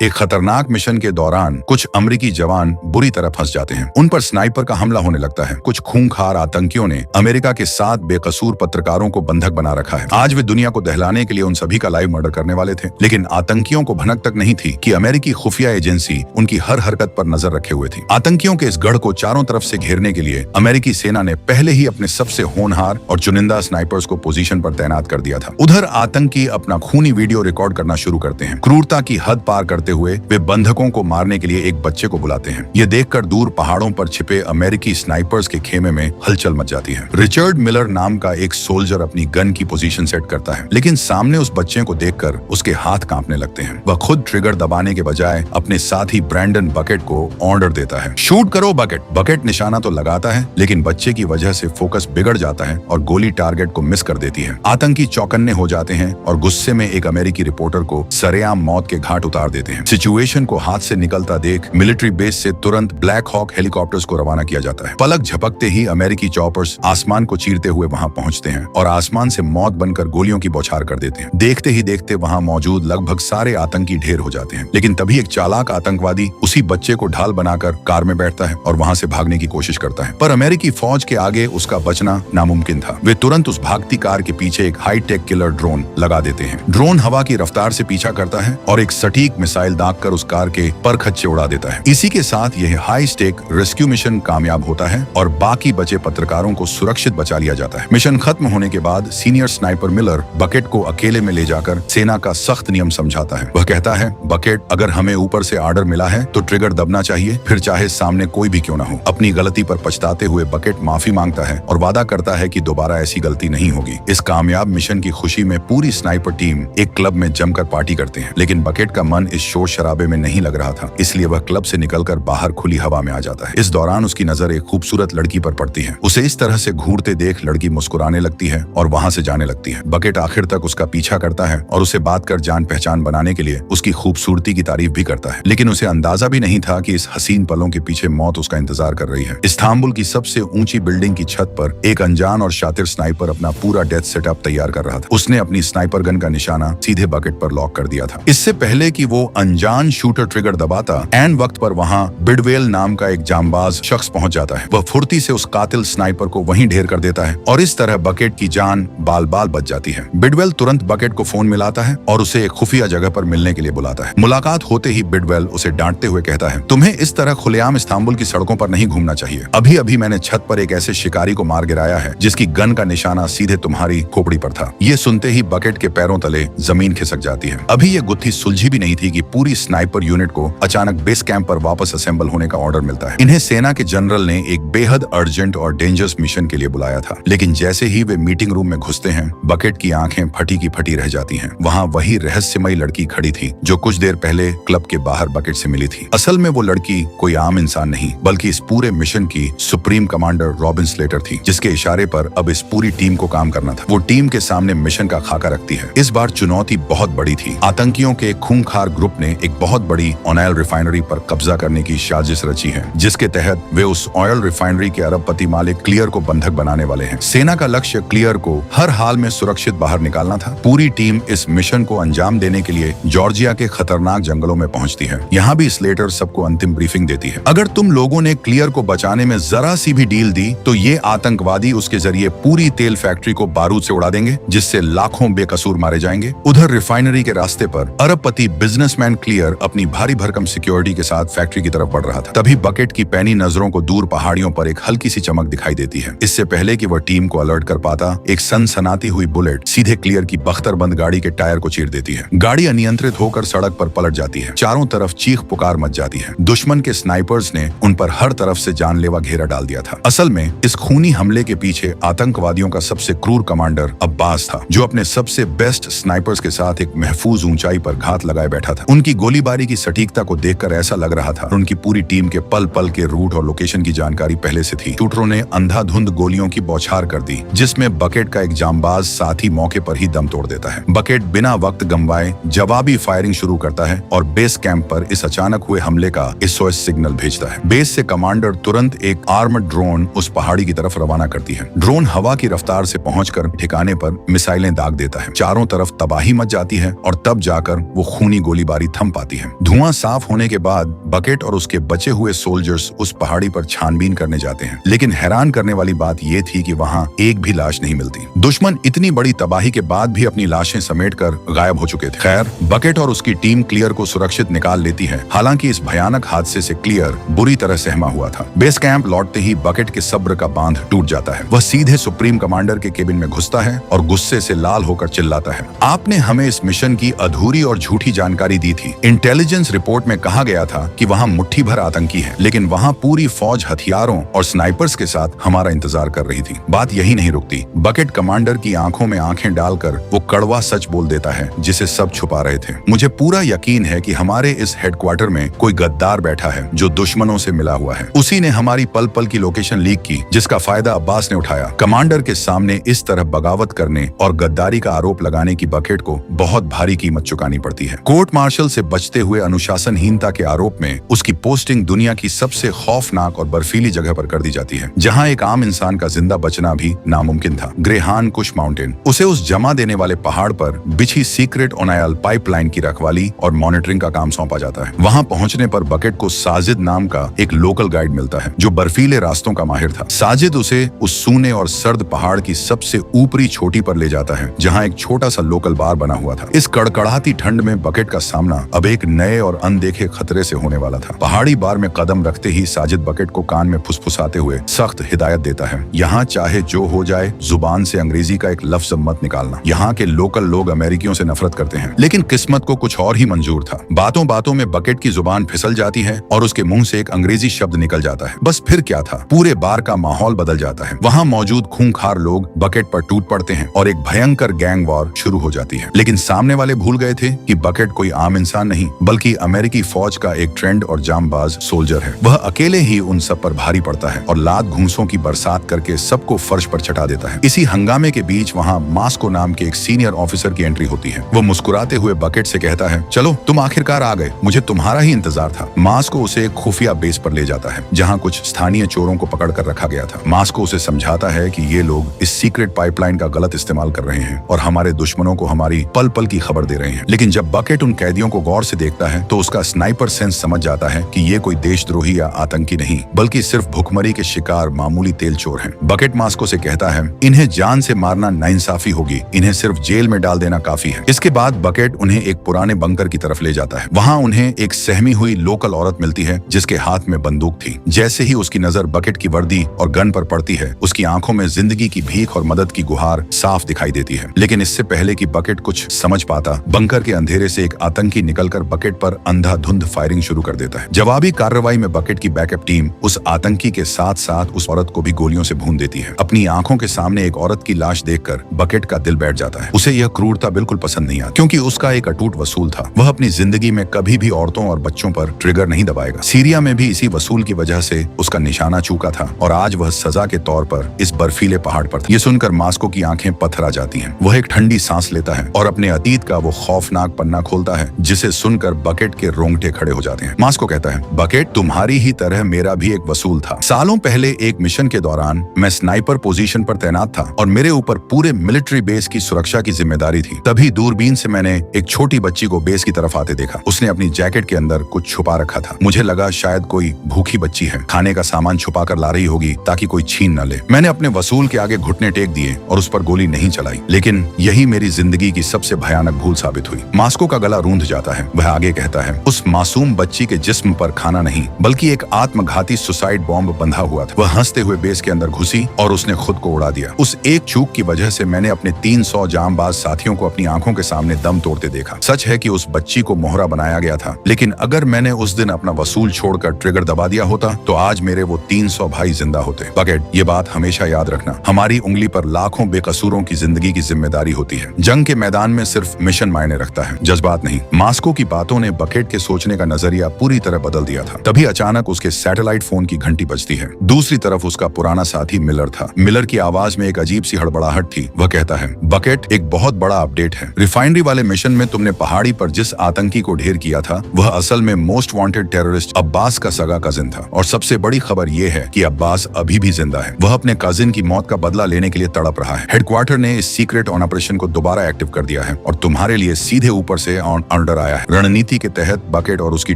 एक खतरनाक मिशन के दौरान कुछ अमेरिकी जवान बुरी तरह फंस जाते हैं। उन पर स्नाइपर का हमला होने लगता है। कुछ खूंखार आतंकियों ने अमेरिका के 7 बेकसूर पत्रकारों को बंधक बना रखा है। आज वे दुनिया को दहलाने के लिए उन सभी का लाइव मर्डर करने वाले थे, लेकिन आतंकियों को भनक तक नहीं थी कि अमेरिकी खुफिया एजेंसी उनकी हर हरकत पर नजर रखे हुए थी। आतंकियों के इस गढ़ को चारों तरफ से घेरने के लिए अमेरिकी सेना ने पहले ही अपने सबसे होनहार और चुनिंदा स्नाइपर्स को पोजीशन पर तैनात कर दिया था। उधर आतंकी अपना खूनी वीडियो रिकॉर्ड करना शुरू करते हैं। क्रूरता की हद पार करते हुए वे बंधकों को मारने के लिए एक बच्चे को बुलाते हैं। ये देखकर दूर पहाड़ों पर छिपे अमेरिकी स्नाइपर्स के खेमे में हलचल मच जाती है। रिचर्ड मिलर नाम का एक सोल्जर अपनी गन की पोजीशन सेट करता है, लेकिन सामने उस बच्चे को देखकर उसके हाथ कांपने लगते हैं। वह खुद ट्रिगर दबाने के बजाय अपने साथी ब्रैंडन बकेट को ऑर्डर देता है, शूट करो बकेट। बकेट निशाना तो लगाता है, लेकिन बच्चे की वजह से फोकस बिगड़ जाता है और गोली टारगेट को मिस कर देती है। आतंकी चौकन्ने हो जाते हैं और गुस्से में एक अमेरिकी रिपोर्टर को सरेआम मौत के घाट उतार देते हैं। सिचुएशन को हाथ से निकलता देख मिलिट्री बेस से तुरंत ब्लैक हॉक हेलीकॉप्टर्स को रवाना किया जाता है। पलक झपकते ही अमेरिकी चॉपर्स आसमान को चीरते हुए वहां पहुंचते हैं और आसमान से मौत बनकर गोलियों की बौछार कर देते हैं। देखते ही देखते वहां मौजूद लगभग सारे आतंकी ढेर हो जाते हैं, लेकिन तभी एक चालाक आतंकवादी उसी बच्चे को ढाल बनाकर कार में बैठता है और वहां से भागने की कोशिश करता है, पर अमेरिकी फौज के आगे उसका बचना नामुमकिन था। वे तुरंत उस भागती कार के पीछे एक हाईटेक किलर ड्रोन लगा देते हैं। ड्रोन हवा की रफ्तार से पीछा करता है और एक सटीक मिसाइल दागकर उस कार के परखच्चे उड़ा देता है। इसी के साथ यह हाई स्टेक रेस्क्यू मिशन कामयाब होता है और बाकी बचे पत्रकारों को सुरक्षित बचा लिया जाता है। मिशन खत्म होने के बाद सीनियर स्नाइपर मिलर बकेट को अकेले में ले जाकर सेना का सख्त नियम समझाता है। वह कहता है, बकेट, अगर हमें ऊपर से ऑर्डर मिला है तो ट्रिगर दबना चाहिए, फिर चाहे सामने कोई भी क्यों ना हो। अपनी गलती पर पछताते हुए बकेट माफी मांगता है और वादा करता है कि दोबारा ऐसी गलती नहीं होगी। इस कामयाब मिशन की खुशी में पूरी स्नाइपर टीम एक क्लब में जमकर पार्टी करते हैं, लेकिन बकेट का मन इस शोर शराबे में नहीं लग रहा था, इसलिए वह क्लब से निकलकर बाहर खुली हवा में आ जाता है। इस दौरान उसकी नजर एक खूबसूरत लड़की पर पड़ती है। उसे इस तरह से घूरते देख लड़की मुस्कुराने लगती है और वहां से जाने लगती है। बकेट आखिर तक उसका पीछा करता है और उसे बात कर जान पहचान बनाने के लिए उसकी खूबसूरती की तारीफ भी करता है, लेकिन उसे अंदाजा भी नहीं था कि इस हसीन पलों के पीछे मौत उसका इंतजार कर रही है। इस्तांबुल की सबसे ऊंची बिल्डिंग की छत पर एक अनजान और शातिर स्नाइपर अपना पूरा डेथ सेटअप तैयार कर रहा था। उसने अपनी स्नाइपर गन का निशाना सीधे बकेट पर लॉक कर दिया था। इससे पहले कि वो अनजान शूटर ट्रिगर दबाता, एन वक्त पर वहां बिडवेल नाम का एक जांबाज शख्स पहुंच जाता है। वह फुर्ती से उस कातिल स्नाइपर को वहीं ढेर कर देता है और इस तरह बकेट की जान बाल बाल बच जाती है। बिडवेल तुरंत बकेट को फोन मिलाता है और उसे एक खुफिया जगह पर मिलने के लिए बुलाता है। मुलाकात होते ही बिडवेल उसे डांटते हुए कहता है, तुम्हें इस तरह खुलेआम इस्तांबुल की सड़कों पर नहीं घूमना चाहिए। अभी अभी मैंने छत पर एक ऐसे शिकारी को मार गिराया है जिसकी गन का निशाना सीधे तुम्हारी खोपड़ी पर था। ये सुनते ही बकेट के पैरों तले जमीन खिसक जाती है। अभी ये गुत्थी सुलझी भी नहीं थी कि पूरी स्नाइपर यूनिट को अचानक बेस कैंप पर वापस असेंबल होने का ऑर्डर मिलता है। इन्हें सेना के जनरल ने एक बेहद अर्जेंट और डेंजरस मिशन के लिए बुलाया था, लेकिन जैसे ही वे मीटिंग रूम में घुसते हैं, बकेट की आंखें फटी की फटी रह जाती हैं। वहां वही रहस्यमयी लड़की खड़ी थी जो कुछ देर पहले क्लब के बाहर बकेट से मिली थी। असल में वो लड़की कोई आम इंसान नहीं, बल्कि इस पूरे मिशन की सुप्रीम कमांडर रॉबिन स्लेटर थी, जिसके इशारे पर अब इस पूरी टीम को काम करना था। वो टीम के सामने मिशन का खाका रखती है। इस बार चुनौती बहुत बड़ी थी। आतंकियों के खूंखार ग्रुप ने एक बहुत बड़ी ऑयल रिफाइनरी पर कब्जा करने की साजिश रची है, जिसके तहत वे उस ऑयल रिफाइनरी के अरबपति मालिक क्लियर को बंधक बनाने वाले हैं। सेना का लक्ष्य क्लियर को हर हाल में सुरक्षित बाहर निकालना था। पूरी टीम इस मिशन को अंजाम देने के लिए जॉर्जिया के खतरनाक जंगलों में पहुंचती है। यहाँ भी स्लेटर सबको अंतिम ब्रीफिंग देती है। अगर तुम लोगों ने क्लियर को बचाने में जरा सी भी डील दी तो ये आतंकवादी उसके जरिए पूरी तेल फैक्ट्री को बारूद से उड़ा देंगे, जिससे लाखों बेकसूर मारे जाएंगे। उधर रिफाइनरी के रास्ते पर अरबपति बिजनेसमैन क्लियर अपनी भारी भरकम सिक्योरिटी के साथ फैक्ट्री की तरफ बढ़ रहा था। तभी बकेट की पैनी नजरों को दूर पहाड़ियों पर एक हल्की सी चमक दिखाई देती है। इससे पहले कि वह टीम को अलर्ट कर पाता, एक सनसनाती हुई बुलेट सीधे क्लियर की बख्तरबंद गाड़ी के टायर को चीर देती है। गाड़ी अनियंत्रित होकर सड़क पर पलट जाती है। चारों तरफ चीख पुकार मच जाती है। दुश्मन के स्नाइपर्स ने उन पर हर तरफ से जानलेवा घेरा डाल दिया था। असल में इस खूनी हमले के पीछे आतंकवादियों का सबसे क्रूर कमांडर अब्बास था, जो अपने सबसे बेस्ट स्नाइपर्स के साथ एक महफूज ऊंचाई पर घात लगाए बैठा था। उनकी गोलीबारी की सटीकता को देखकर ऐसा लग रहा था उनकी पूरी टीम के पल पल के रूट और लोकेशन की जानकारी पहले से थी। शूटरों ने अंधाधुंध गोलियों की बौछार कर दी, जिसमें बकेट का एक जांबाज साथी मौके पर ही दम तोड़ देता है। बकेट बिना वक्त गंवाए जवाबी फायरिंग शुरू करता है और बेस कैंप पर इस अचानक हुए हमले का SOS सिग्नल भेजता है। बेस से कमांडर तुरंत एक आर्मर्ड ड्रोन उस पहाड़ी की तरफ रवाना करती है। ड्रोन हवा की रफ्तार से पहुंचकर ठिकाने पर मिसाइलें दाग देता है। चारों तरफ तबाही मच जाती है और तब जाकर वो खूनी गोलीबारी थम पाती है। धुआं साफ होने के बाद बकेट और उसके बचे हुए सोल्जर्स उस पहाड़ी पर छानबीन करने जाते हैं, लेकिन हैरान करने वाली बात यह थी कि वहां एक भी लाश नहीं मिलती। दुश्मन इतनी बड़ी तबाही के बाद भी अपनी लाशें समेटकर गायब हो चुके थे। खैर, बकेट और उसकी टीम क्लियर को सुरक्षित निकाल लेती है। हालांकि इस भयानक हादसे से क्लियर बुरी तरह सहमा हुआ था। बेस कैंप लौटते ही बकेट के सब्र का बांध टूट जाता है। वह सीधे सुप्रीम कमांडर के केबिन में घुसता है और गुस्से से लाल होकर चिल्लाता है, आपने हमें इस मिशन की अधूरी और झूठी जानकारी दी थी। इंटेलिजेंस रिपोर्ट में कहा गया था कि वहां मुट्ठी भर आतंकी है, लेकिन वहां पूरी फौज हथियारों और स्नाइपर्स के साथ हमारा इंतजार कर रही थी। बात यही नहीं रुकती। बकेट कमांडर की आंखों में आंखें डालकर वो कड़वा सच बोल देता है जिसे सब छुपा रहे थे। मुझे पूरा यकीन है कि हमारे इस हेडक्वार्टर में कोई गद्दार बैठा है जो दुश्मनों से मिला हुआ है। उसी ने हमारी पल पल की लोकेशन लीक की, जिसका फायदा अब्बास ने उठाया। कमांडर के सामने इस तरह बगावत करने और गद्दारी का आरोप लगाने की बकेट को बहुत भारी कीमत चुकानी पड़ती है। कोर्ट मार्शल से बचते हुए अनुशासनहीनता के आरोप में उसकी पोस्टिंग दुनिया की सबसे खौफनाक और बर्फीली जगह पर कर दी जाती है, जहां एक आम इंसान का जिंदा बचना भी नामुमकिन था। ग्रेहान कुश माउंटेन। उसे उस जमा देने वाले पहाड़ पर बिछी सीक्रेट ओनायल पाइपलाइन की रखवाली और मॉनिटरिंग का काम सौंपा जाता है। वहां पहुंचने पर बकेट को साजिद नाम का एक लोकल गाइड मिलता है जो बर्फीले रास्तों का माहिर था। साजिद उसे उस सूने और सर्द पहाड़ की सबसे ऊपरी चोटी पर ले जाता है, जहां एक छोटा सा लोकल बार बना हुआ था। इस कड़कड़ाती ठंड में बकेट का सामना अब एक नए और अनदेखे खतरे से होने वाला था। पहाड़ी बार में कदम रखते ही साजिद बकेट को कान में फुसफुसाते हुए सख्त हिदायत देता है, यहाँ चाहे जो हो जाए, जुबान से अंग्रेजी का एक लफ्ज मत निकालना। यहाँ के लोकल लोग अमेरिकियों से नफरत करते हैं। लेकिन किस्मत को कुछ और ही मंजूर था। बातों बातों में बकेट की जुबान फिसल जाती है और उसके मुंह से एक अंग्रेजी शब्द निकल जाता है। बस फिर क्या था, पूरे बार का माहौल बदल जाता है। वहाँ मौजूद खूंखार लोग बकेट पर टूट पड़ते हैं और एक भयंकर गैंग वॉर शुरू हो जाती है। लेकिन सामने वाले भूल गए थे कि बकेट कोई आम इंसान नहीं, बल्कि अमेरिकी फौज का एक ट्रेंड और जामबाज सोल्जर है। वह अकेले ही उन सब पर भारी पड़ता है और लात घूंसों की बरसात करके सबको फर्श पर चढ़ा देता है। इसी हंगामे के बीच वहाँ मास्को नाम के एक सीनियर ऑफिसर की एंट्री होती है। वो मुस्कुराते हुए बकेट से कहता है, चलो तुम आखिरकार आ गए, मुझे तुम्हारा ही इंतजार था। मास्को उसे एक खुफिया बेस पर ले जाता है, जहाँ कुछ स्थानीय चोरों को पकड़ कर रखा गया था। मास्को उसे समझाता है कि ये लोग इस सीक्रेट पाइपलाइन का गलत इस्तेमाल कर रहे हैं और हमारे दुश्मनों को हमारी पल पल की खबर दे रहे हैं। लेकिन जब बकेट उन कैदियों को गौर से देखता है तो उसका स्नाइपर सेंस समझ जाता है कि ये कोई देशद्रोही या आतंकी नहीं, बल्कि सिर्फ भुखमरी के शिकार मामूली तेल चोर हैं। बकेट मास्को से कहता है, इन्हें जान से मारना नाइंसाफी होगी, इन्हें सिर्फ जेल में डाल देना काफी है। इसके बाद बकेट उन्हें एक पुराने बंकर की तरफ ले जाता है। वहाँ उन्हें एक सहमी हुई लोकल औरत मिलती है जिसके हाथ में बंदूक थी। जैसे ही उसकी नजर बकेट की वर्दी और गन पर पड़ती है, उसकी आंखों में जिंदगी की भीख और मदद की गुहार साफ दिखाई देती है। लेकिन इससे पहले कि बकेट कुछ समझ पाता, बंकर के अंधेरे से एक आतंकी निकलकर बकेट पर अंधाधुंध फायरिंग शुरू कर देता है। जवाबी कार्रवाई में बकेट की बैकअप टीम उस आतंकी के साथ साथ उस औरत को भी गोलियों से भून देती है। अपनी आंखों के सामने एक औरत की लाश देखकर बकेट का दिल बैठ जाता है। उसे यह क्रूरता बिल्कुल पसंद नहीं आती, क्योंकि उसका एक अटूट वसूल था। वह अपनी जिंदगी में कभी भी औरतों और बच्चों पर ट्रिगर नहीं दबाएगा। सीरिया में भी इसी वसूल की वजह से उसका निशाना चूका था और आज वह सजा के तौर पर इस बर्फीले पहाड़ पर था। ये सुनकर मास्को की आंखें पत्थर आ जाती हैं। वह एक ठंडी सांस लेता है और अपने अतीत का वो खौफनाक पन्ना खोलता है जिसे सुनकर बकेट के रोंगटे खड़े हो जाते हैं। मास्को कहता है, बकेट, तुम्हारी ही तरह मेरा भी एक वसूल था। सालों पहले एक मिशन के दौरान मैं स्नाइपर पोजीशन पर तैनात था और मेरे ऊपर पूरे मिलिट्री बेस की सुरक्षा की जिम्मेदारी थी। तभी दूरबीन से मैंने एक छोटी बच्ची को बेस की तरफ आते देखा। उसने अपनी जैकेट के अंदर कुछ छुपा रखा था। मुझे लगा शायद कोई भूखी बच्ची है, खाने का सामान छुपा कर ला रही होगी ताकि कोई छीन न ले। मैंने अपने वसूल के आगे घुटने टेक दिए और उस पर गोली नहीं चलाई, लेकिन यही मेरी जिंदगी की सबसे भयानक भूल साबित हुई। मास्को का गला रूंध जाता है। वह आगे कहता है, उस मासूम बच्ची के जिस्म पर खाना नहीं, बल्कि एक आत्मघाती सुसाइड बॉम्ब बंधा हुआ था। वह हंसते हुए बेस के अंदर घुसी और उसने खुद को उड़ा दिया। उस एक चूक की वजह से मैंने अपने 300 जांबाज साथियों को अपनी आंखों के सामने दम तोड़ते देखा। सच है कि उस बच्ची को मोहरा बनाया गया था, लेकिन अगर मैंने उस दिन अपना वसूल छोड़कर ट्रिगर दबा दिया होता तो आज मेरे वो 300 भाई जिंदा होते। बकेट, ये बात हमेशा याद रखना, हमारी उंगली पर लाखों बेकसूरों की जिंदगी की जिम्मेदारी होती है। जंग के मैदान में सिर्फ मिशन मायने रखता है, जज्बात नहीं। मास्को की बातों ने बकेट के सोचने का नजरिया पूरी तरह बदल दिया था। तभी अचानक उसके सैटेलाइट फोन की घंटी बजती है। दूसरी तरफ उसका पुराना साथी मिलर था। मिलर की आवाज में एक अजीब सी हड़बड़ाहट थी। वह कहता है, बकेट, एक बहुत बड़ा अपडेट है। रिफाइनरी वाले मिशन में तुमने पहाड़ी पर जिस आतंकी को ढेर किया था, वह असल में मोस्ट वांटेड टेररिस्ट अब्बास का सगा कजिन था। और सबसे बड़ी खबर यह है कि अब्बास अभी भी जिंदा है। वह अपने कजिन की मौत का बदला लेने के लिए तड़प रहा है। हेडक्वार्टर ने इस सीक्रेट ऑपरेशन को दोबारा एक्टिव कर दिया है और तुम्हारे लिए सीधे ऊपर से अंडर ऑर्डर आया है। रणनीति के तहत बकेट और उसकी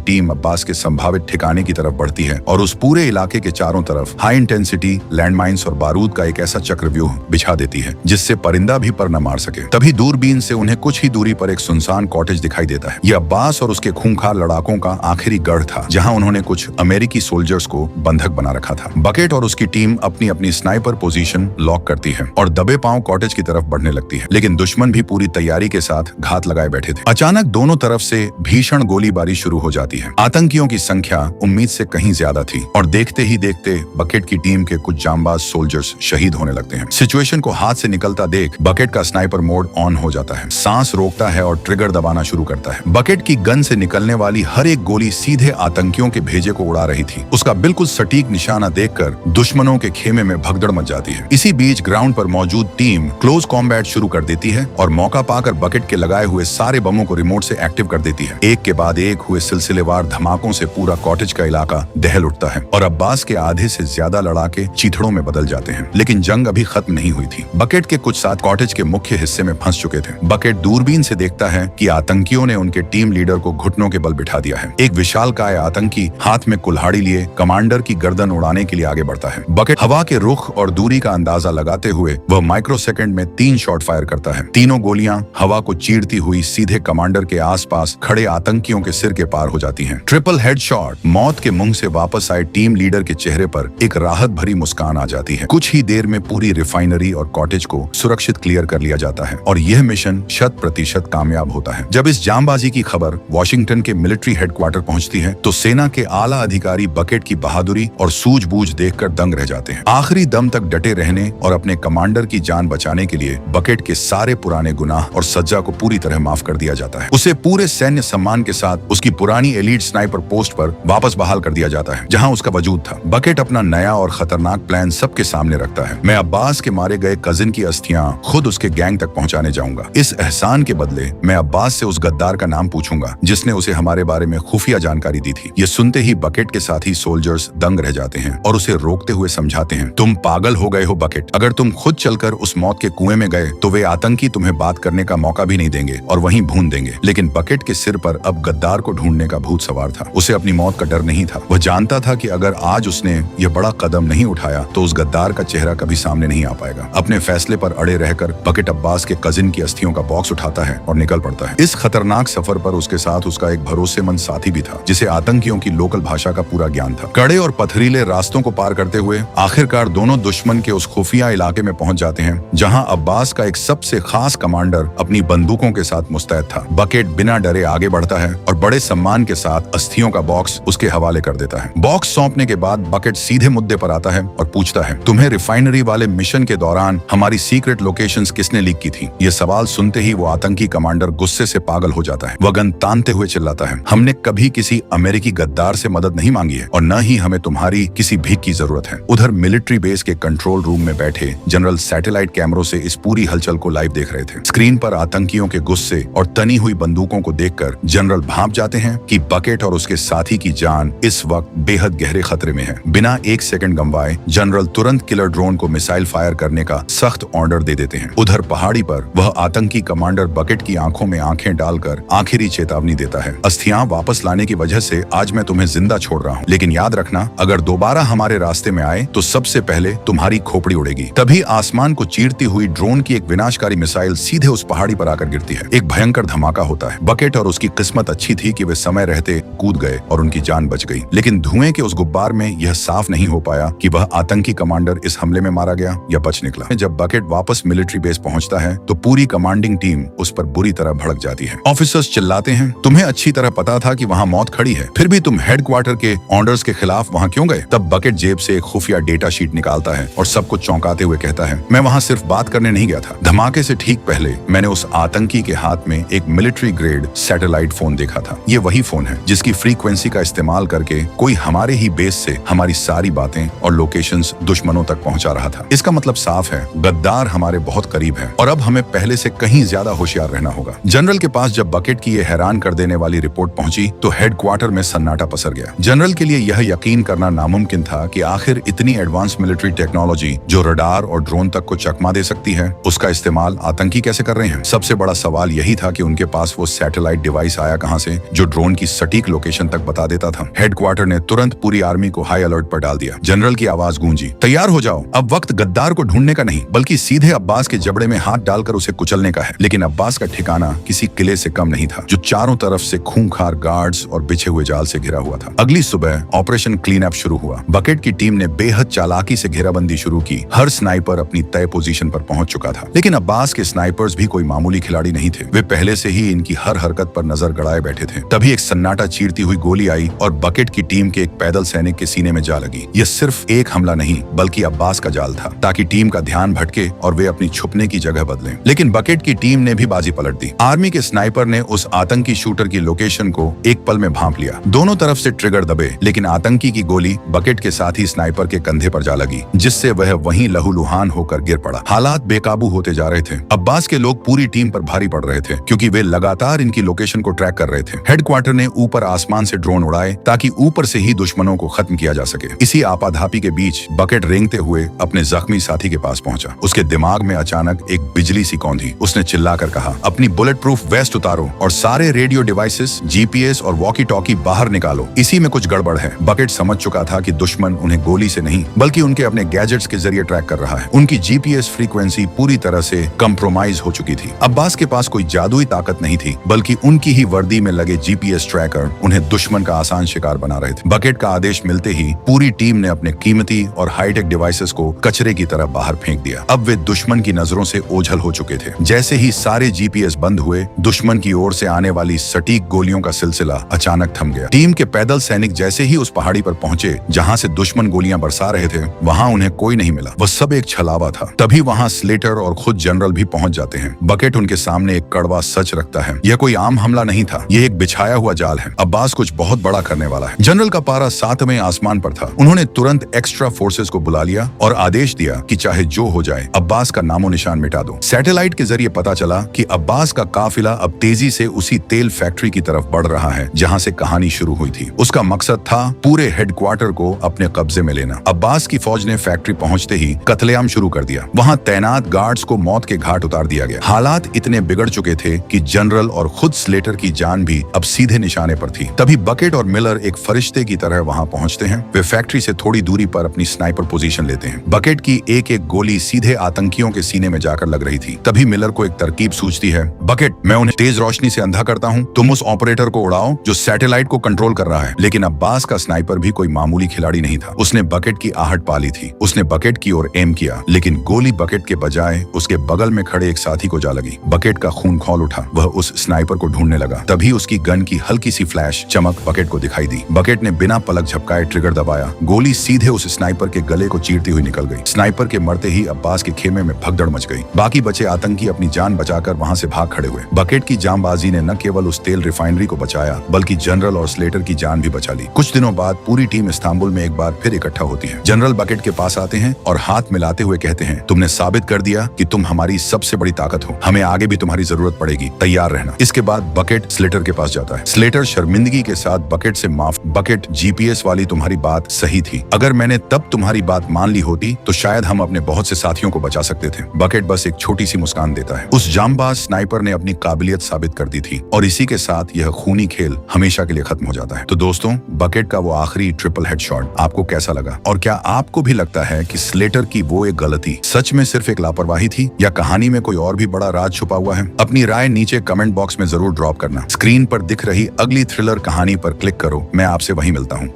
टीम अब्बास के संभावित ठिकाने की तरफ बढ़ती है और उस पूरे इलाके के चारों तरफ हाई इंटेंसिटी लैंडमाइंस और बारूद का एक ऐसा चक्रव्यूह बिछा देती है जिससे परिंदा भी पर न मार सके। तभी दूरबीन से उन्हें कुछ ही दूरी पर एक सुनसान कॉटेज दिखाई देता है। यह अब्बास और उसके खूंखार लड़ाकों का आखिरी गढ़ था, जहां उन्होंने कुछ अमेरिकी सोल्जर्स को बंधक बना रखा था। बकेट और उसकी टीम अपनी अपनी स्नाइपर पोजीशन लॉक करती है और दबे पांव कॉटेज की तरफ बढ़ने लगती है, लेकिन दुश्मन भी पूरी तैयारी के साथ घात लगाए बैठे थे। अचानक दोनों तरफ से भीषण गोलीबारी शुरू हो जाती है। आतंकियों की संख्या उम्मीद से कहीं ज्यादा थी और देखते ही देखते बकेट की टीम के कुछ जांबाज सोल्जर्स शहीद होने लगते हैं। सिचुएशन को हाथ से निकलता देख बकेट का स्नाइपर मोड ऑन हो जाता है, सांस रोकता है और ट्रिगर दबाना शुरू करता है। बकेट की गन से निकलने वाली हर एक गोली सीधे आतंकियों के भेजे को उड़ा रही थी। उसका बिल्कुल सटीक निशाना देखकर दुश्मनों के खेमे में भगदड़ मच जाती है। इसी बीच ग्राउंड पर मौजूद टीम क्लोज कॉम्बैट शुरू कर देती है और मौका पाकर बकेट के लगाए हुए सारे बमों को रिमोट से एक्टिव कर देती है। एक के बाद एक हुए सिलसिलेवार धमाकों से पूरा कॉटेज का इलाका दहल उठता है और अब्बास के आधे से ज्यादा लड़ाके चीथड़ों में बदल जाते हैं। लेकिन जंग अभी खत्म नहीं हुई थी। बकेट के कुछ साथ कॉटेज के मुख्य हिस्से में फंस चुके थे। बकेट दूरबीन से देखता है कि आतंकियों ने उनके टीम लीडर को घुटनों के बल बिठा दिया है। एक विशालकाय आतंकी हाथ में कुल्हाड़ी लिए कमांडर की गर्दन उड़ाने के लिए आगे बढ़ता है। बकेट हवा के रुख और दूरी का अंदाजा लगाते हुए वह माइक्रो सेकंड में 3 शॉट फायर करता है। तीनों गोलियां हवा को चीरती हुई सीधे कमांडर के आसपास खड़े आतंकियों के सिर के पार हो जाती हैं। Triple headshot. मौत के मुंह से वापस आए टीम लीडर के चेहरे पर एक राहत भरी मुस्कान आ जाती है। कुछ ही देर में पूरी रिफाइनरी और कॉटेज को सुरक्षित क्लियर कर लिया जाता है और यह मिशन 100% कामयाब होता है। जब इस जांबाजी की खबर वॉशिंगटन के मिलिट्री हेडक्वार्टर पहुंचती है तो सेना के आला अधिकारी बकेट की बहादुरी और सूझबूझ देखकर दंग रह जाते हैं। आखिरी दम तक डटे रहने और अपने कमांडर की जान बचाने के लिए बकेट के सारे पुराने गुनाह और सज्जा को पूरी तरह माफ कर दिया जाता है। उसे पूरे सैन्य सम्मान के साथ उसकी पुरानी एलीट स्नाइपर पोस्ट पर वापस बहाल कर दिया जाता है, जहां उसका वजूद था। बकेट अपना नया और खतरनाक प्लान सबके सामने रखता है। मैं अब्बास के मारे गए कजिन की अस्थियां खुद उसके गैंग तक पहुंचाने जाऊंगा। इस एहसान के बदले मैं अब्बास से उस गद्दार का नाम पूछूंगा जिसने उसे हमारे बारे में खुफिया जानकारी दी थी। ये सुनते ही बकेट के साथी सोल्जर्स दंग रह जाते हैं और उसे रोकते हुए समझाते हैं, तुम पागल हो गए हो बकेट। अगर तुम खुद चलकर उस मौत के कुएं में गए तो वे आतंकी तुम्हें बात करने का मौका भी नहीं देंगे और वहीं भून देंगे। लेकिन बकेट के सिर पर अब गद्दार को ढूंढने का भूत सवार था। उसे अपनी मौत का डर नहीं था। वह जानता था कि अगर आज उसने यह बड़ा कदम नहीं उठाया तो उस गद्दार का चेहरा कभी सामने नहीं आ पाएगा। अपने फैसले पर अड़े रहकर बकेट अब्बास के कजिन की अस्थियों का बॉक्स उठाता है और निकल पड़ता है। इस खतरनाक सफर पर उसके साथ उसका एक भरोसेमंद साथी भी था जिसे आतंकियों की लोकल भाषा का पूरा ज्ञान था। कड़े और पथरीले रास्तों को पार करते हुए आखिरकार दोनों दुश्मन के उस खुफिया इलाके में पहुंच जाते हैं जहां अब्बास का एक सबसे खास कमांडर अपनी बंदूकों के साथ मुस्तैद था। बकेट बिना डरे आगे बढ़ता है और बड़े सम्मान के साथ अस्थियों का बॉक्स उसके हवाले कर देता है। बॉक्स सौंपने के बाद बकेट सीधे मुद्दे पर आता है और पूछता है, तुम्हें रिफाइनरी वाले मिशन के दौरान हमारी सीक्रेट लोकेशंस किसने लीक की थी? ये सवाल सुनते ही वो आतंकी कमांडर गुस्से से पागल हो जाता है। वह गन तानते हुए चिल्लाता है, हमने कभी किसी अमेरिकी गद्दार से मदद नहीं मांगी है और न ही हमें तुम्हारी किसी भीख की जरूरत है। उधर मिलिट्री बेस के कंट्रोल रूम में बैठे जनरल सैटेलाइट कैमरों से इस पूरी हलचल को लाइव देख रहे थे। स्क्रीन पर आतंकियों के गुस्से और तनी हुई बंदूकों को देखकर जनरल भांप जाते हैं कि बकेट और उसके साथी की जान इस वक्त बेहद गहरे खतरे में है। बिना एक सेकंड गंवाए जनरल तुरंत किलर ड्रोन को मिसाइल फायर करने का सख्त ऑर्डर दे देते हैं। उधर पहाड़ी पर वह आतंकी कमांडर बकेट की आंखों में आंखें डालकर आखिरी चेतावनी देता है, अस्थियां वापस लाने की वजह से आज मैं तुम्हें जिंदा छोड़ रहा हूँ, लेकिन याद रखना अगर दोबारा हमारे रास्ते में आए तो सबसे पहले तुम्हारी खोपड़ी उड़ेगी। तभी आसमान को चीरती हुई ड्रोन की एक विनाशकारी मिसाइल सीधे उस पहाड़ी पर आकर गिरती है। एक भयंकर धमाका होता है। बकेट और उसकी किस्मत अच्छी थी कि वे समय रहते कूद गए और उनकी जान बच गई। लेकिन धुएं के उस गुब्बार में यह साफ नहीं हो पाया कि वह आतंकी कमांडर इस हमले में मारा गया या बच निकला। जब बकेट वापस मिलिट्री बेस पहुंचता है तो पूरी कमांडिंग टीम उस पर बुरी तरह भड़क जाती है। ऑफिसर्स चिल्लाते हैं, तुम्हें अच्छी तरह पता था कि वहां मौत खड़ी है, फिर भी तुम हेडक्वार्टर के ऑर्डर्स के खिलाफ वहां क्यों गए? तब बकेट जेब से एक खुफिया डेटा शीट निकालता है और सबको चौंकाते हुए कहता है, मैं वहां सिर्फ बात करने नहीं गया था। धमाके से ठीक पहले मैंने उस आतंकी के हाथ में एक मिलिट्री ग्रेड सैटेलाइट फोन देखा था। ये वही फोन है जिसकी फ्रीक्वेंसी का इस्तेमाल करके कोई हमारे ही बेस से हमारी सारी बातें और लोकेशंस दुश्मनों तक पहुंचा रहा था। इसका मतलब साफ है, गद्दार हमारे बहुत करीब है और अब हमें पहले से कहीं ज्यादा होशियार रहना होगा। जनरल के पास जब बकेट की ये हैरान कर देने वाली रिपोर्ट पहुंची तो हेडक्वार्टर में सन्नाटा पसर गया। जनरल के लिए यह यकीन करना नामुमकिन था कि आखिर इतनी एडवांस मिलिट्री टेक्नोलॉजी जो रडार और ड्रोन तक को चकमा दे सकती है, उसका इस्तेमाल आतंकी कैसे कर रहे हैं। सबसे बड़ा सवाल यही था कि उनके पास वो सैटेलाइट डिवाइस आया कहां से जो ड्रोन की सटीक लोकेशन तक बता देता था। हेडक्वार्टर ने तुरंत पूरी आर्मी को हाई अलर्ट पर डाल दिया। जनरल की आवाज गूंजी, तैयार हो जाओ, अब वक्त गद्दार को ढूंढने का नहीं बल्कि सीधे अब्बास के जबड़े में हाथ डालकर उसे कुचलने का है। लेकिन अब्बास का ठिकाना किसी किले से कम नहीं था जो चारों तरफ से खूंखार गार्ड्स और बिछे हुए जाल से घिरा हुआ था। अगली सुबह ऑपरेशन क्लीन अप शुरू हुआ। बकेट की टीम ने बेहद चालाकी से घेराबंदी शुरू की। हर स्नाइपर अपनी तय पोजीशन पर पहुंच चुका था। लेकिन अब्बास के स्नाइपर्स भी कोई मामूली खिलाड़ी नहीं थे। वे पहले से ही इनकी हर हरकत पर नजर गड़ाए बैठे थे। तभी एक सन्नाटा चीरती हुई गोली आई और बकेट की टीम के एक पैदल सैनिक के सीने में जा लगी। यह सिर्फ एक हमला नहीं बल्कि अब्बास का जाल था ताकि टीम का ध्यान भटके और वे अपनी छुपने की जगह बदलें। लेकिन बकेट की टीम ने भी बाजी पलट दी। आर्मी के स्नाइपर ने उस आतंकी शूटर की लोकेशन को एक पल में भांप लिया। दोनों तरफ से ट्रिगर दबे लेकिन आतंकी की गोली बकेट के साथ ही स्नाइपर के कंधे पर जा लगी जिससे वह वहीं लहूलुहान होकर गिर पड़ा। हालात बेकाबू होते जा रहे थे। अब्बास के लोग पूरी टीम पर भारी पड़ रहे थे क्योंकि वे लगातार इनकी लोकेशन को ट्रैक कर रहे थे। हेडक्वार्टर ने ऊपर आसमान से ड्रोन उड़ाए ताकि ऊपर से ही दुश्मनों को खत्म किया जा सके। इसी आपाधापी के बीच बकेट रेंगते हुए अपने जख्मी साथी के पास पहुंचा। उसके दिमाग में अचानक एक बिजली सी कौंधी। उसने चिल्लाकर कहा, अपनी बुलेट प्रूफ वेस्ट उतारो और सारे रेडियो डिवाइसेस, जीपीएस और वॉकी टॉकी बाहर निकालो। इसी में कुछ गड़बड़ है। बकेट समझ चुका था कि दुश्मन उन्हें गोली से नहीं बल्कि उनके अपने गैजेट्स के जरिए ट्रैक कर रहा है। उनकी जीपीएस फ्रीक्वेंसी पूरी तरह से कंप्रोमाइज हो चुकी थी। अब्बास के पास कोई जादुई ताकत नहीं थी बल्कि उनकी ही वर्दी में लगे जीपीएस ट्रैकर उन्हें दुश्मन का आसान शिकार बना रहे थे। बकेट का आदेश मिलते ही पूरी टीम ने अपने कीमती और हाईटेक डिवाइसेस को कचरे की तरह बाहर फेंक दिया। अब वे दुश्मन की नजरों से ओझल हो चुके थे। जैसे ही सारे जीपीएस बंद हुए, दुश्मन की ओर से आने वाली सटीक गोलियों का सिलसिला अचानक थम गया। टीम के पैदल सैनिक जैसे ही उस पहाड़ी पर पहुंचे जहां से दुश्मन गोलियां बरसा रहे थे, वहां उन्हें कोई नहीं मिला। वह सब एक छलावा था। तभी वहां स्लेटर और खुद जनरल भी पहुंच जाते हैं। बकेट उनके सामने एक कड़वा सच रखता है। यह कोई आम हमला नहीं था, यह एक बिछाया हुआ जाल है। अब्बास कुछ बहुत बड़ा करने वाला है। जनरल का पारा 7वें आसमान पर था। उन्होंने तुरंत एक्स्ट्रा फोर्सेस को बुला लिया और आदेश दिया कि चाहे जो हो जाए अब्बास का नामो निशान मिटा दो। सैटेलाइट के जरिए पता चला कि अब्बास का काफिला अब तेजी से उसी तेल फैक्ट्री की तरफ बढ़ रहा है जहां से कहानी शुरू हुई थी। उसका मकसद था पूरे हेडक्वार्टर को अपने कब्जे में लेना। अब्बास की फौज ने फैक्ट्री पहुंचते ही कत्लेआम शुरू कर दिया। वहां तैनात गार्ड्स को मौत के घाट उतार दिया गया। हालात इतने बिगड़ चुके थे कि जनरल और खुद स्लेटर की जान भी अब सीधे निशाने पर थी। तभी बकेट और मिलर एक फरिश्ते की तरह वहां पहुंचते हैं। वे फैक्ट्री से थोड़ी दूरी पर अपनी स्नाइपर पोजीशन लेते हैं। बकेट की एक एक गोली सीधे आतंकियों के सीने में जाकर लग रही थी। तभी मिलर को एक तरकीब सूझती है। बकेट, मैं उन्हें तेज रोशनी से अंधा करता हूँ, तुम उस ऑपरेटर को उड़ाओ जो सैटेलाइट को कंट्रोल कर रहा है। लेकिन अब्बास का स्नाइपर भी कोई मामूली खिलाड़ी नहीं था। उसने बकेट की आहट पाली थी। उसने बकेट की ओर एम किया लेकिन गोली बकेट के बजाय उसके बगल में खड़े एक साथी को जा लगी। बकेट का खून खौल उठा। वह उस स्नाइपर को ढूंढने लगा। तभी उसकी गन की हल्की सी फ्लैश चमक बकेट को दिखाई दी। बकेट ने बिना पलक झपकाए ट्रिगर दबाया। गोली सीधे उस स्नाइपर के गले को चीरती हुई निकल गई। स्नाइपर के मरते ही अब्बास के खेमे में भगदड़ मच गई। बाकी बचे आतंकी अपनी जान बचाकर वहां से भाग खड़े हुए। बकेट की जांबाजी ने न केवल उस तेल रिफाइनरी को बचाया बल्कि जनरल और स्लेटर की जान भी बचा ली। कुछ दिनों बाद पूरी टीम इस्तांबुल में एक बार फिर इकट्ठा होती है। जनरल बकेट के पास आते हैं और हाथ मिलाते हुए कहते हैं, तुमने साबित कर दिया कि तुम हमारी सबसे बड़ी ताकत हो। हमें आगे भी तुम्हारी जरूरत पड़ेगी, तैयार रहना। इसके बाद बकेट स्लेटर के पास जाता है। स्लेटर शर्मिंदगी के साथ बकेट से माफ, बकेट, जीपीएस वाली तुम्हारी बात सही थी। अगर मैंने तब तुम्हारी बात मान ली होती तो शायद हम अपने बहुत से साथियों को बचा सकते थे। बकेट बस एक छोटी सी मुस्कान देता है। उस जांबाज स्नाइपर ने अपनी काबिलियत साबित कर दी थी और इसी के साथ यह खूनी खेल हमेशा के लिए खत्म हो जाता है। तो दोस्तों, बकेट का वो आखिरी ट्रिपल हेडशॉट आपको कैसा लगा? और क्या आपको भी लगता है कि स्लेटर की वो एक गलती सच में सिर्फ एक लापरवाही थी या कहानी में कोई और भी बड़ा राज छुपा हुआ है? अपनी राय नीचे कमेंट बॉक्स में जरूर ड्रॉप करना। स्क्रीन पर दिख रही अगली थ्रिलर कहानी पर क्लिक करो। मैं आपसे वहीं मिलता हूँ।